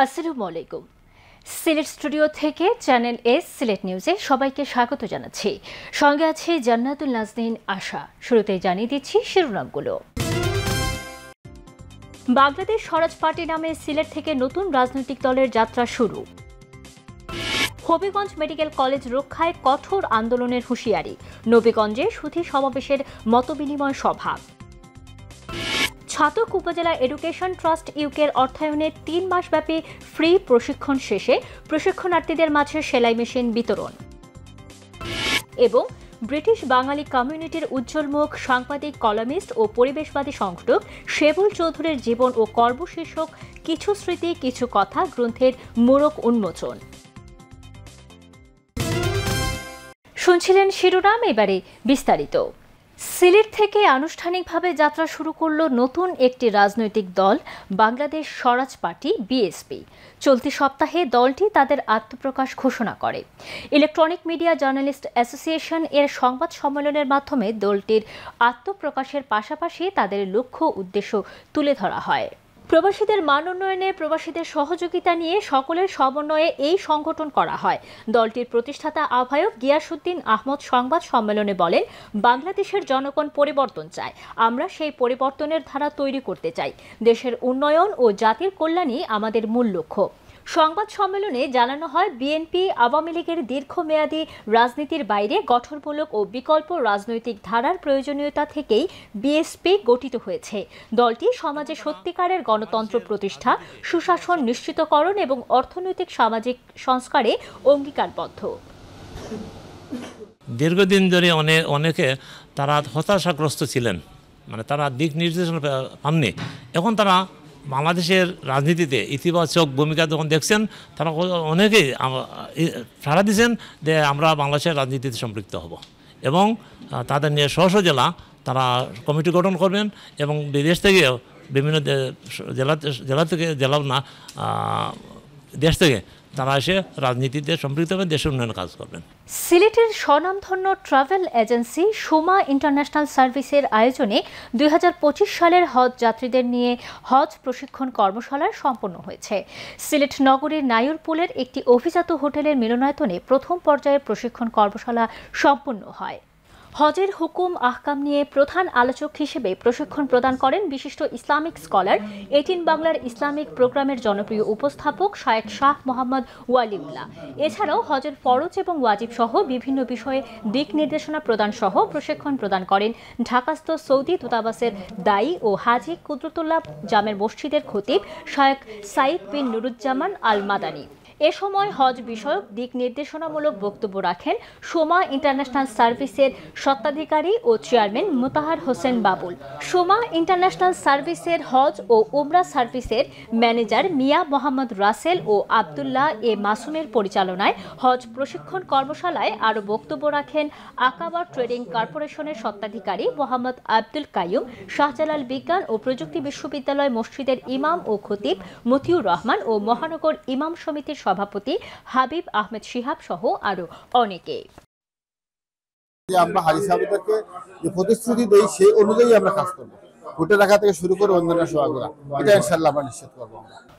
আসসালামু আলাইকুম। সিলেট স্টুডিও থেকে চ্যানেল এস সিলেট নিউজে সবাইকে স্বাগত জানাচ্ছি। সঙ্গে আছে জান্নাতুল নাজনীন আশা। শুরুতেই জানিয়ে দিচ্ছি শিরোনামগুলো। বাংলাদেশ স্বরাজ পার্টি নামে সিলেট থেকে নতুন রাজনৈতিক দলের যাত্রা শুরু। হবিগঞ্জ মেডিকেল কলেজ রক্ষায় কঠোর আন্দোলনের হুঁশিয়ারি। নবীগঞ্জে সুধী সমাবেশের মতবিনিময় সভা। ছাতক উপজেলা এডুকেশন ট্রাস্ট ইউকের অর্থায়নে ৩ মাসব্যাপী ফ্রি প্রশিক্ষণ শেষে প্রশিক্ষণার্থীদের মাঝে সেলাই মেশিন বিতরণ। এবং ব্রিটিশ বাঙালি কমিউনিটির উজ্জ্বল মুখ সাংবাদিক, কলামিস্ট ও পরিবেশবাদী সংগঠক সেবুল চৌধুরীর জীবন ও কর্ম শীর্ষক কিছু স্মৃতি কিছু কথা গ্রন্থের মোড়ক উন্মোচন। শুনছিলেন শিরোনাম, এবারে বিস্তারিত। সিলেট থেকে আনুষ্ঠানিকভাবে যাত্রা শুরু করল নতুন একটি রাজনৈতিক দল, বাংলাদেশ স্বরাজ পার্টি বিএসপি। চলতি সপ্তাহে দলটি তাদের আত্মপ্রকাশ ঘোষণা করে। ইলেকট্রনিক মিডিয়া জার্নালিস্ট অ্যাসোসিয়েশন এর সংবাদ সম্মেলনের মাধ্যমে দলটির আত্মপ্রকাশের পাশাপাশি তাদের লক্ষ্য উদ্দেশ্য তুলে ধরা হয়। প্রবাসীদের মান উন্নয়নে প্রবাসীদের সহযোগিতা নিয়ে সকলের সমন্বয়ে এই সংগঠন করা হয়। দলটির প্রতিষ্ঠাতা আহ্বায়ক গিয়াসউদ্দিন আহমদ সংবাদ সম্মেলনে বলেন, বাংলাদেশের জনগণ পরিবর্তন চায়। আমরা সেই পরিবর্তনের ধারা তৈরি করতে চাই। দেশের উন্নয়ন ও জাতির কল্যাণই আমাদের মূল লক্ষ্য। সংবাদ সম্মেলনে জানানো হয়, বিএনপি আওয়ামী লীগের দীর্ঘমেয়াদী রাজনীতির বাইরে গঠনমূলক ও বিকল্প রাজনৈতিক ধারার প্রয়োজনীয়তা থেকেই বিএসপি গঠিত হয়েছে। দলটি সমাজে সত্যিকারের গণতন্ত্র প্রতিষ্ঠা, সুশাসন নিশ্চিতকরণ এবং অর্থনৈতিক সামাজিক সংস্কারে অঙ্গীকারবদ্ধ। দীর্ঘদিন ধরে অনেকে তারা হতাশাগ্রস্ত ছিলেন, তারা দিক নির্দেশনা পাননি। এখন তারা বাংলাদেশের রাজনীতিতে ইতিবাচক ভূমিকা যখন দেখছেন, তারা অনেকেই সাড়া দিয়েছেন যে আমরা বাংলাদেশের রাজনীতিতে সম্পৃক্ত হব এবং তাদের নিয়ে জেলা তারা কমিটি গঠন করবেন এবং বিদেশ থেকেও বিভিন্ন জেলা থেকে জেলাও না দেশ থেকে তারা এসে রাজনীতিতে সম্পৃক্ত হবেন, দেশের উন্নয়নের কাজ করবেন। সিলেটের স্বনামধন্য ট্রাভেল এজেন্সি সোমা ইন্টারন্যাশনাল সার্ভিসের আয়োজনে ২০২৫ সালের হজ যাত্রীদের নিয়ে হজ প্রশিক্ষণ কর্মশালা সম্পন্ন হয়েছে। সিলেট নগরীর নায়রপুলের একটি অভিজাত হোটেলের মিলনায়তনে প্রথম পর্যায়ের প্রশিক্ষণ কর্মশালা সম্পন্ন হয়। হজের হুকুম আহকাম নিয়ে প্রধান আলোচক হিসেবে প্রশিক্ষণ প্রদান করেন বিশিষ্ট ইসলামিক স্কলার, 18 বাংলার ইসলামিক প্রোগ্রামের জনপ্রিয় উপস্থাপক শায়েখ শাহ মোহাম্মদ ওয়ালিউল্লাহ। এছাড়াও হজের ফরজ এবং ওয়াজিব সহ বিভিন্ন বিষয়ে দিক নির্দেশনা প্রদান সহ প্রশিক্ষণ প্রদান করেন ঢাকাস্থ সৌদি দূতাবাসের দায়ী ও হাজি কুদরতুল্লাহ জামের মসজিদের খতিব শায়েখ সাইদ বিন নুরুজ্জামান আল মাদানী। এ সময় হজ বিষয়ক দিক নির্দেশনামূলক বক্তব্য রাখেন সোমা ইন্টারন্যাশনাল সার্ভিসের স্বত্বাধিকারী ও চেয়ারম্যান মোতাহার হোসেন বাবুল। সোমা ইন্টারন্যাশনাল সার্ভিসের হজ ও উমরা সার্ভিসের ম্যানেজার মিয়া মোহাম্মদ রাসেল ও আবদুল্লাহ এ মাসুমের পরিচালনায় হজ প্রশিক্ষণ কর্মশালায় আরও বক্তব্য রাখেন আকাবা ট্রেডিং কর্পোরেশনের স্বত্বাধিকারী মোহাম্মদ আব্দুল কাইয়ুম, শাহজালাল বিজ্ঞান ও প্রযুক্তি বিশ্ববিদ্যালয় মসজিদের ইমাম ও খতিব মতিউর রহমান ও মহানগর ইমাম সমিতির সভাপতি হাবিব আহমেদ শিহাব সহ আরো অনেকে। আমরা হাজি সাহেবদেরকে যে প্রতিশ্রুতি দেই সেই অনুযায়ী আমরা কাজ করব। ভোটে রাখা থেকে শুরু করে অন্যান্য সভাগুলো, এটা ইনশাআল্লাহ আমরা নিশ্চিত করব।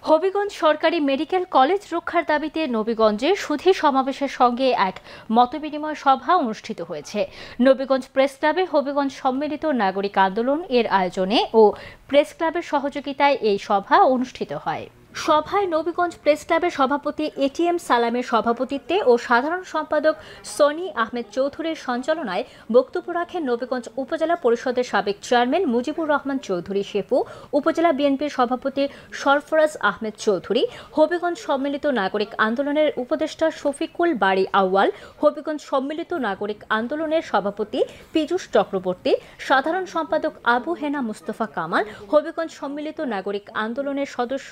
হবিগঞ্জ সরকারি মেডিকেল কলেজ রক্ষার দাবিতে নবীগঞ্জে সুধী সমাবেশের সঙ্গে এক মতবিনিময় সভা অনুষ্ঠিত হয়েছে। নবীগঞ্জ প্রেস ক্লাবে হবিগঞ্জ সম্মিলিত নাগরিক আন্দোলন এর আয়োজনে ও প্রেস ক্লাবের সহযোগিতায় এই সভা অনুষ্ঠিত হয়। সভায় নবীগঞ্জ প্রেস ক্লাবের সভাপতি এটিএম সালামের সভাপতিত্বে ও সাধারণ সম্পাদক সনি আহমেদ চৌধুরীর সঞ্চালনায় বক্তব্য রাখেন নবীগঞ্জ উপজেলা পরিষদের সাবেক চেয়ারম্যান মুজিবুর রহমান চৌধুরী শেফু, উপজেলা বিএনপির সভাপতি সরফরাজ আহমেদ চৌধুরী, হবিগঞ্জ সম্মিলিত নাগরিক আন্দোলনের উপদেষ্টা শফিকুল বাড়ি আউয়াল, হবিগঞ্জ সম্মিলিত নাগরিক আন্দোলনের সভাপতি পীযূষ চক্রবর্তী, সাধারণ সম্পাদক আবু হেনা মুস্তফা কামাল, হবিগঞ্জ সম্মিলিত নাগরিক আন্দোলনের সদস্য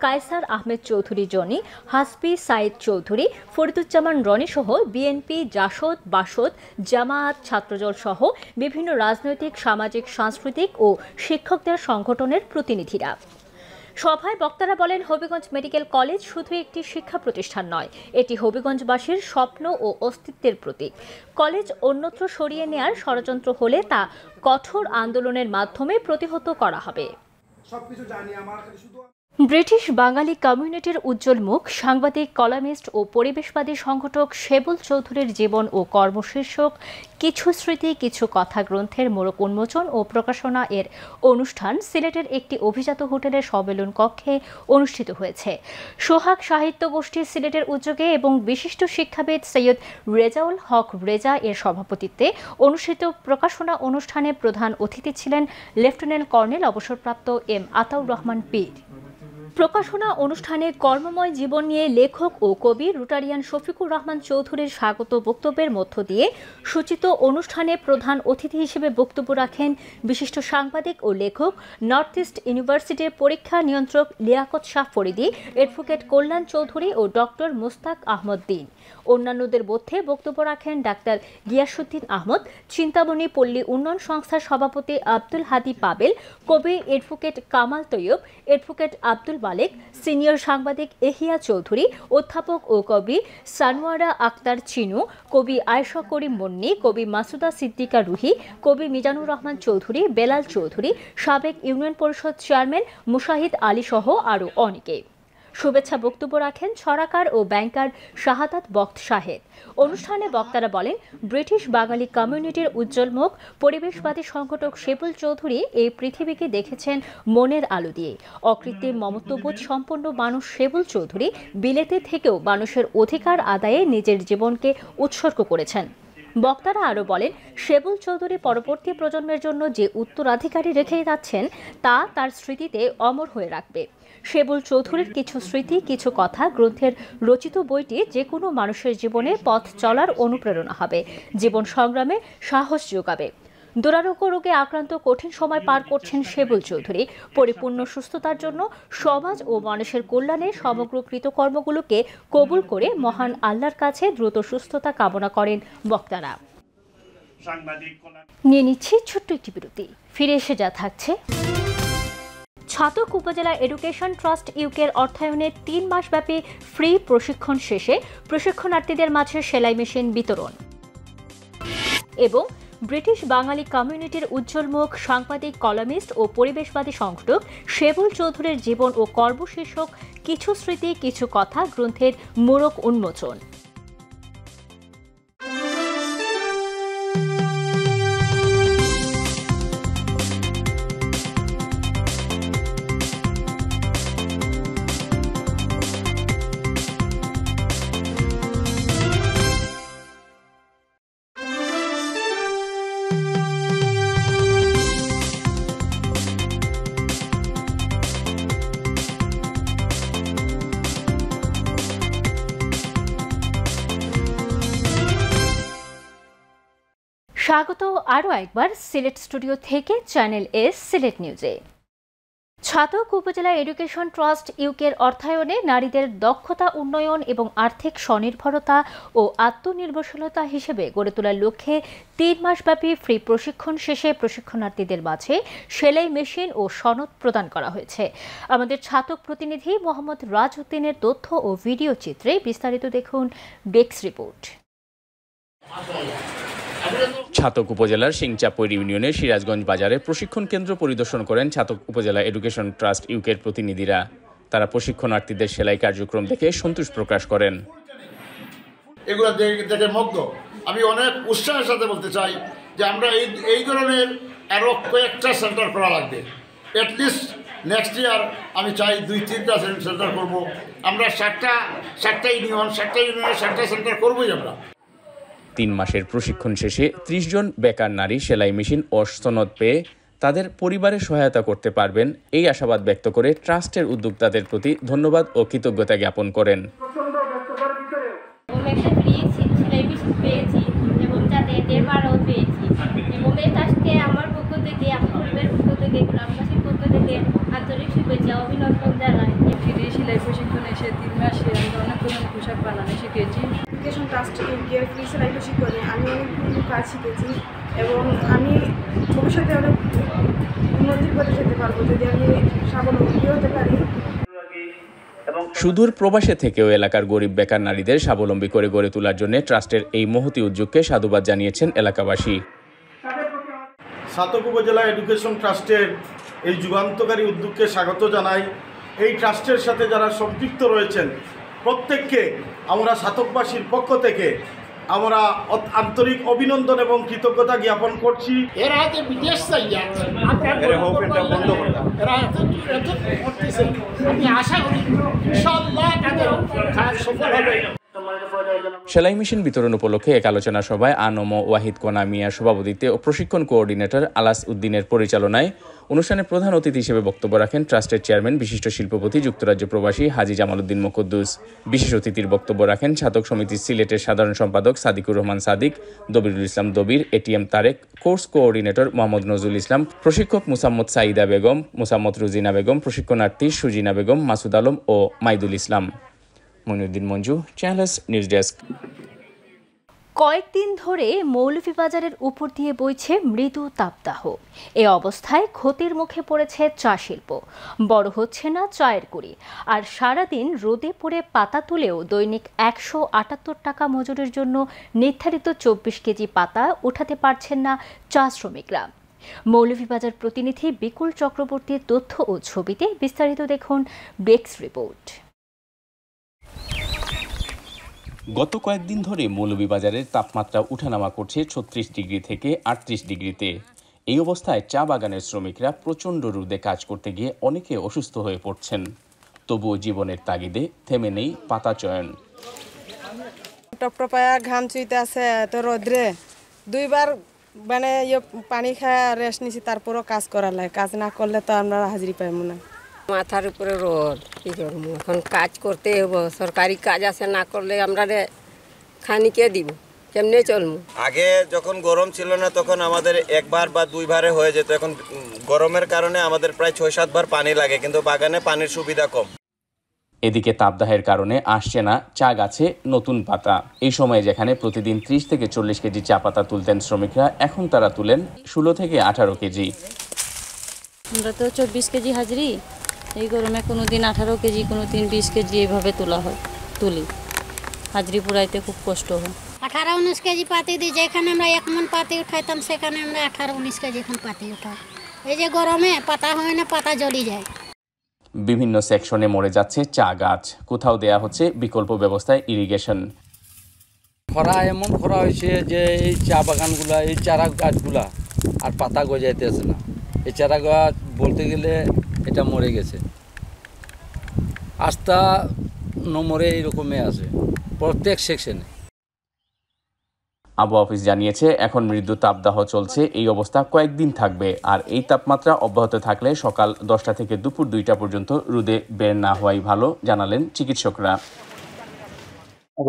কায়সার আহমেদ চৌধুরী জনি, হাসবি সাইদ চৌধুরী, ফরিদুজ্জামান রনি সহ বিএনপি, জাসদ, বাসদ, জামায়াত, ছাত্রদল সহ বিভিন্ন রাজনৈতিক, সামাজিক, সাংস্কৃতিক ও শিক্ষকদের সংগঠনের প্রতিনিধিরা। সভায় বক্তারা বলেন, হবিগঞ্জ মেডিকেল কলেজ শুধু একটি শিক্ষা প্রতিষ্ঠান নয়, এটি হবিগঞ্জবাসীর স্বপ্ন ও অস্তিত্বের প্রতীক। কলেজ অন্যত্র সরিয়ে নেয়ার ষড়যন্ত্র হলে তা কঠোর আন্দোলনের মাধ্যমে প্রতিহত করা হবে। ব্রিটিশ বাঙালি কমিউনিটির উজ্জ্বল মুখ সাংবাদিক, কলামিস্ট ও পরিবেশবাদী সংগঠক সেবুল চৌধুরীর জীবন ও কর্ম শীর্ষক কিছু স্মৃতি কিছু কথা গ্রন্থের মোড়ক উন্মোচন ও প্রকাশনা এর অনুষ্ঠান সিলেটের একটি অভিজাত হোটেলের সম্মেলন কক্ষে অনুষ্ঠিত হয়েছে। সোহাগ সাহিত্য গোষ্ঠী সিলেটের উদ্যোগে এবং বিশিষ্ট শিক্ষাবিদ সৈয়দ রেজাউল হক রেজা এর সভাপতিত্বে অনুষ্ঠিত প্রকাশনা অনুষ্ঠানে প্রধান অতিথি ছিলেন লেফটেন্যান্ট কর্নেল অবসরপ্রাপ্ত এম আতাউর রহমান পীর। প্রকাশনা অনুষ্ঠানে কর্মময় জীবন নিয়ে লেখক ও কবি রোটারিয়ান শফিকুর রহমান চৌধুরীর স্বাগত বক্তব্যের মধ্য দিয়ে সূচিত অনুষ্ঠানে প্রধান অতিথি হিসেবে বক্তব্য রাখেন বিশিষ্ট সাংবাদিক ও লেখক, নর্থ ইস্ট ইউনিভার্সিটির পরীক্ষা নিয়ন্ত্রক লিয়াকত শাহ ফরিদি, অ্যাডভোকেট কল্যাণ চৌধুরী ও ডক্টর মুস্তাক আহমদ দিন। অন্যান্যদের মধ্যে বক্তব্য রাখেন ডাক্তার গিয়াসুদ্দিন আহমদ, চিন্তামণি পল্লী উন্নয়ন সংস্থার সভাপতি আব্দুল হাদি পাবেল, কবি advocate Kamal Taiyab, advocate Abdul Malik, senior সাংবাদিক এহিয়া চৌধুরী, অধ্যাপক ও কবি সানোয়ারা আক্তার চিনু, কবি আয়েশা করিম মুন্নি, কবি মাসুদা সিদ্দিকা রুহি, কবি মিজানুর রহমান চৌধুরী, বেলাল চৌধুরী, সাবেক ইউনিয়ন পরিষদ চেয়ারম্যান মুশাহিদ আলী সহ আরও অনেকে। শুভেচ্ছা বক্তব্য রাখেন ছড়াকার ও ব্যাংকার শাহাদাত বক্ত শাহেদ। অনুষ্ঠানে বক্তারা বলেন, ব্রিটিশ বাঙালি কমিউনিটির উজ্জ্বল মুখ পরিবেশবাদী সংগঠক সেবুল চৌধুরী এই পৃথিবীকে দেখেছেন মনের আলো দিয়ে। অকৃত্রিম মমত্ববোধ সম্পন্ন মানুষ সেবুল চৌধুরী বিলেতে থেকেও মানুষের অধিকার আদায়ে নিজের জীবনকে উৎসর্গ করেছেন। বক্তারা আরও বলেন, সেবুল চৌধুরী পরবর্তী প্রজন্মের জন্য যে উত্তরাধিকারী রেখে যাচ্ছেন তা তার স্মৃতিতে অমর হয়ে রাখবে। সেবুল চৌধুরীর কিছু স্মৃতি কিছু কথা গ্রন্থের রচিত বইটি যে কোনো মানুষের জীবনে পথ চলার অনুপ্রেরণা হবে, জীবন সংগ্রামে সাহস যোগাবে। দুরারোগ্য রোগে আক্রান্ত কঠিন সময় পার করছেন সেবুল চৌধুরী। পরিপূর্ণ সুস্থতার জন্য সমাজ ও মানুষের কল্যাণে সমগ্র কৃতকর্মগুলোকে কবুল করে মহান আল্লাহর কাছে দ্রুত সুস্থতা কামনা করেন বক্তারা। নিয়ে নিচ্ছি ছোট্ট একটি বিরতি, ফিরে এসে যা থাকছে। ছাতক উপজেলা এডুকেশন ট্রাস্ট ইউকের অর্থায়নে 3 মাসব্যাপী ফ্রি প্রশিক্ষণ শেষে প্রশিক্ষণার্থীদের মাঝে সেলাই মেশিন বিতরণ এবং ব্রিটিশ বাঙালি কমিউনিটির উজ্জ্বল মুখ সাংবাদিক, কলামিস্ট ও পরিবেশবাদী সংগঠক সেবুল চৌধুরীর জীবন ও কর্ম শীর্ষক কিছু স্মৃতি কিছু কথা গ্রন্থের মোড়ক উন্মোচন। স্বাগত আরও একবার সিলেট স্টুডিও থেকে চ্যানেল এস সিলেট নিউজে। ছাতক উপজেলা এডুকেশন ট্রাস্ট ইউকের অর্থায়নে নারীদের দক্ষতা উন্নয়ন এবং আর্থিক স্বনির্ভরতা ও আত্মনির্ভরশীলতা হিসেবে গড়ে তোলার লক্ষ্যে 3 মাসব্যাপী ফ্রি প্রশিক্ষণ শেষে প্রশিক্ষণার্থীদের মাঝে সেলাই মেশিন ও সনদ প্রদান করা হয়েছে। আমাদের ছাতক প্রতিনিধি মোহাম্মদ রাজ উদ্দিনের তথ্য ও ভিডিও চিত্রে বিস্তারিত দেখুন ডেস্ক রিপোর্ট। ছাতক উপজেলার সিংচাপৈর ইউনিয়নের সিরাজগঞ্জ বাজারে প্রশিক্ষণ কেন্দ্র পরিদর্শন করেন ছাতক উপজেলা এডুকেশন ট্রাস্ট ইউকের প্রতিনিধিরা। তারা প্রশিক্ষণার্থীদের সেলাই কার্যক্রম দেখে সন্তোষ প্রকাশ করেন। এগুলো দেখে মুগ্ধ। আমি অনেক উৎসাহের সাথে বলতে চাই যে আমরা এই ধরনের আরও কয়েকটা সেন্টার করা লাগবে। অ্যাটলিস্ট নেক্সট ইয়ার আমি চাই 2-3টা সেন্টার করব। আমরা 7টা ইউনিয়নের 7টা সেন্টার করবই আমরা। 3 মাসের প্রশিক্ষণ শেষে 30 জন বেকার নারী সেলাই মেশিন ও সনদ পেয়ে তাদের পরিবারে সহায়তা করতে পারবেন এই আশাবাদ ব্যক্ত করে ট্রাস্টের উদ্যোক্তাদের প্রতি ধন্যবাদ ও কৃতজ্ঞতা জ্ঞাপন করেন। সেলাই প্রশিক্ষণ এসে 3 মাসে আমি অনেক ধরনের পোশাক বানানো শিখেছি। এডুকেশন ট্রাস্ট ইউকের ফ্রি সেলাই প্রশিক্ষণে আমি অনেকগুলো কাজ শিখেছি এবং আমি ভবিষ্যতে অনেক উন্নতির পথে যেতে পারবো যদি আমি স্বাবলম্বী হতে পারি। সুদূর প্রবাসে থেকেও এলাকার গরিব বেকার নারীদের স্বাবলম্বী করে গড়ে তোলার জন্য ট্রাস্টের এই মহতী উদ্যোগকে সাধুবাদ জানিয়েছেন এলাকাবাসী। ছাতক উপজেলা এডুকেশন ট্রাস্টের এই যুগান্তকারী উদ্যোগকে স্বাগত জানাই এই ট্রাস্টের সাথে যারা সম্পৃক্ত রয়েছেন প্রত্যেককে আমরা সাতকবাসীর পক্ষ থেকে আমরা আন্তরিক অভিনন্দন এবং কৃতজ্ঞতা জ্ঞাপন করছি। এরা হয়তো বিদেশ চাইয়া আমি আশা করি ইনশাআল্লাহ তাদের কাজ সফল হবে। সেলাই মেশিন বিতরণ উপলক্ষে এক আলোচনা সভায় আনম ওয়াহিদ কোনা মিয়ার সভাপতিত্বে ও প্রশিক্ষণ কোঅর্ডিনেটর আলাস উদ্দিনের পরিচালনায় অনুষ্ঠানে প্রধান অতিথি হিসেবে বক্তব্য রাখেন ট্রাস্টের চেয়ারম্যান বিশিষ্ট শিল্পপতি যুক্তরাজ্য প্রবাসী হাজী জামাল উদ্দিন মুকদ্দুস। বিশেষ অতিথির বক্তব্য রাখেন ছাতক সমিতি সিলেটের সাধারণ সম্পাদক Sadikur Rahman Sadik, Dabirul Islam Dabir, ATM Tarek, course coordinator Mohammad Nazrul Islam, প্রশিক্ষক মুসাম্মদ সাইদা বেগম, মুসাম্মদ রুজিনা বেগম, প্রশিক্ষণার্থী সুজিনা বেগম, মাসুদ আলম ও Maidul Islam. Moniuddin Manju, channels news desk. কয়েকদিন ধরে মৌলভীবাজারের উপর দিয়ে বইছে মৃদু তাপদাহ। এ অবস্থায় ক্ষতির মুখে পড়েছে চা শিল্প। বড় হচ্ছে না চায়ের কুড়ি, আর সারাদিন রোদে পড়ে পাতা তুলেও দৈনিক 178 টাকা মজুরির জন্য নির্ধারিত 24 কেজি পাতা উঠাতে পারছেন না চা শ্রমিকরা। মৌলভীবাজার প্রতিনিধি বিকুল চক্রবর্তীর তথ্য ও ছবিতে বিস্তারিত দেখুন ডেস্ক রিপোর্ট। গত কয়েকদিন ধরে মৌলভীবাজারের তাপমাত্রা উঠানামা করছে 36 ডিগ্রি থেকে 38 ডিগ্রিতে। এই অবস্থায় চা বাগানের শ্রমিকরা প্রচণ্ড রোদে কাজ করতে গিয়ে অনেকে অসুস্থ হয়ে পড়ছেন। তবুও জীবনের তাগিদে থেমে নেই পাতা চয়ন। টপটপায়া ঘাম চুইতে আছে তো রোদ্রে, দুইবার মানে পানি খায় রেস্ট নিছি, তারপরও কাজ করা লাগে। কাজ না করলে তো আমরা হাজিরি পাইব না। মাথার উপরে রোদ, কি করবো, এখন কাজ করতে হবো। সরকারি কাজ আছে, না করলে আমরা খানি কে দিব, কেমনে চলবো। আগে যখন গরম ছিল না তখন আমাদের একবার বা দুইবারে হয়ে যেত। এখন গরমের কারণে আমাদের প্রায় 6-7 বার পানি লাগে, কিন্তু বাগানে পানির সুবিধা কম। এদিকে তাপদাহের কারণে আসছে না চা গাছে নতুন পাতা। এই সময়ে যেখানে প্রতিদিন 30 থেকে 40 কেজি চা পাতা তুলতেন শ্রমিকরা, এখন তারা তুলেন 16 থেকে 18 কেজি। আমরা তো 24 কেজি হাজিরি, এই গরমে কোনো দিন 18 কেজি, কোনো দিন 20 কেজি এইভাবে তুলি। হাজিরি পুরাইতে খুব কষ্ট হয়। 18-19 কেজি পাতি দিই। যেখানে আমরা 1 মণ পাতি উঠাইতাম সেখানে আমরা 18-19 কেজি এখন পাতি উঠাই। এই যে গরমে পাতা হয় না, পাতা জ্বলি যায়। বিভিন্ন সেকশনে মরে যাচ্ছে চা গাছ, কোথাও দেয়া হচ্ছে বিকল্প ব্যবস্থায় ইরিগেশন। খরা এমন খরা হয়েছে যে এই চা বাগানগুলা, এই চারা গাছগুলা আর পাতা গজাইতেছে না। এই চারা গাছ বলতে গেলে এটা মরে গেছে, আস্থা নম্বরে এইরকমই আছে প্রত্যেক সেকশনে। আবহাওয়া অফিস জানিয়েছে এখন মৃদু তাপদাহ চলছে। এই অবস্থা কয়েকদিন থাকবে, আর এই তাপমাত্রা অব্যাহত থাকলে সকাল 10টা থেকে দুপুর 2টা পর্যন্ত রোদে বের না হওয়াই ভালো, জানালেন চিকিৎসকরা।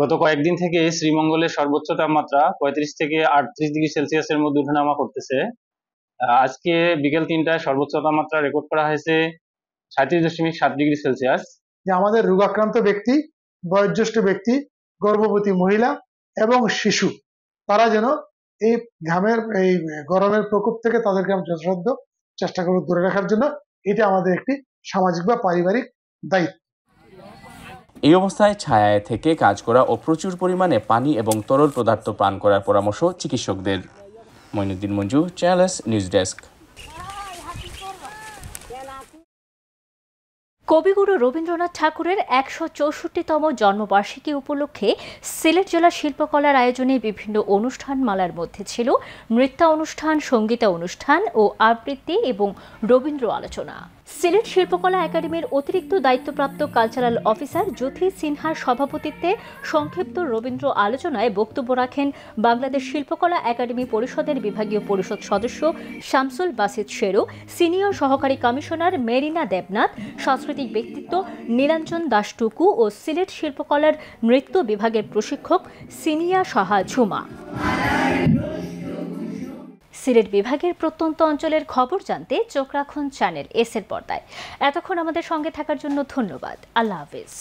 গত কয়েকদিন থেকে শ্রীমঙ্গলের সর্বোচ্চ তাপমাত্রা 35 থেকে 38 ডিগ্রি সেলসিয়াসের মধ্যে ওঠানামা করতেছে। আজকে বিকেল 3টায় সর্বোচ্চ তাপমাত্রা রেকর্ড করা হয়েছে 37.7 ডিগ্রি সেলসিয়াস। যে আমাদের রোগাক্রান্ত ব্যক্তি, বয়োজ্যেষ্ঠ ব্যক্তি, গর্ভবতী মহিলা এবং শিশু, তারা যেন এই গরমের প্রকোপ থেকে তাদেরকে আমরা যথাসাধ্য চেষ্টা করব দূরে রাখার জন্য। এটা আমাদের একটি সামাজিক বা পারিবারিক দায়িত্ব। এই অবস্থায় ছায়ায় থেকে কাজ করা ও প্রচুর পরিমাণে পানি এবং তরল পদার্থ পান করার পরামর্শ চিকিৎসকদের। Moinuddin Manju, channels news desk. কবিগুরু রবীন্দ্রনাথ ঠাকুরের 164তম জন্মবার্ষিকী উপলক্ষে সিলেট জেলা শিল্পকলার আয়োজনে বিভিন্ন অনুষ্ঠান মালার মধ্যে ছিল নৃত্যানুষ্ঠান, সঙ্গীতানুষ্ঠান ও আবৃত্তি এবং রবীন্দ্র আলোচনা। সিলেট শিল্পকলা একাডেমির অতিরিক্ত দায়িত্বপ্রাপ্ত কালচারাল অফিসার জ্যোতি সিনহার সভাপতিত্বে সংক্ষিপ্ত রবীন্দ্র আলোচনায় বক্তব্য রাখেন বাংলাদেশ শিল্পকলা একাডেমি পরিষদের বিভাগীয় পরিষদ সদস্য শামসুল বাসিত শেরু, সিনিয়র সহকারী কমিশনার মেরিনা দেবনাথ, সাংস্কৃতিক ব্যক্তিত্ব নীলাঞ্জন দাস টুকু ও সিলেট শিল্পকলার নৃত্য বিভাগের প্রশিক্ষক সিনিয়া সাহা ঝুমা। সিলেট বিভাগের প্রত্যন্ত অঞ্চলের খবর জানতে চোখ রাখুন চ্যানেল এস এর পর্দায়। এতক্ষণ আমাদের সঙ্গে থাকার জন্য ধন্যবাদ। আল্লাহ হাফেজ।